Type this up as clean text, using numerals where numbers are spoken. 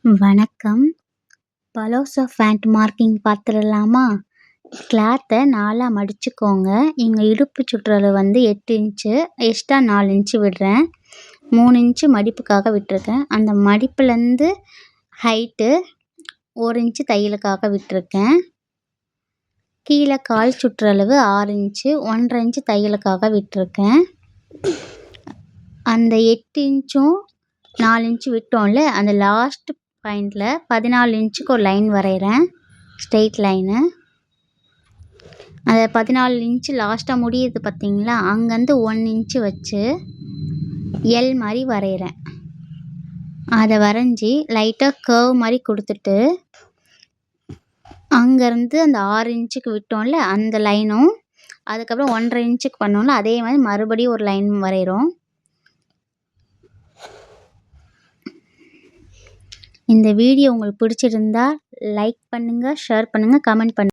வணக்கம். Palazzo pant marking பார்த்துடலாமா? கிளாத்தை 4ஆ மடிச்சுக்கோங்க. எங்கள் இடுப்பு சுற்றளவு 8 இன்ச்சு, எக்ஸ்ட்ரா 4 இன்ச்சு விடுறேன். 3 இன்ச்சு மடிப்புக்காக விட்டுருக்கேன். அந்த மடிப்புலேருந்து ஹைட்டு 1 இன்ச்சு தையலுக்காக விட்டுருக்கேன். கீழே கால் சுற்றளவு 6 இன்ச்சு, 1½ இன்ச்சு தையலுக்காக விட்டுருக்கேன். அந்த 8 இன்ச்சும் 4 இன்ச்சு விட்டோம்ல, அந்த லாஸ்ட் பாயிண்டில் 14 இன்ச்சுக்கு ஒரு லைன் வரைகிறேன், ஸ்ட்ரெயிட் லைனு. அந்த 14 இன்ச்சு லாஸ்ட்டாக முடியுது பார்த்தீங்களா, அங்கேருந்து 1 இன்ச்சு வச்சு எல் மாதிரி வரைகிறேன். அதை வரைஞ்சி லைட்டாக கர்வ் மாதிரி கொடுத்துட்டு, அங்கேருந்து அந்த 6 இன்ச்சுக்கு விட்டோம்ல அந்த லைனும், அதுக்கப்புறம் 1½ இன்ச்சுக்கு பண்ணோம்ல அதே மாதிரி மறுபடியும் ஒரு லைன் வரைகிறோம். இந்த வீடியோ உங்களுக்கு பிடிச்சிருந்தா லைக் பண்ணுங்கள், ஷேர் பண்ணுங்கள், கமெண்ட் பண்ணுங்கள்.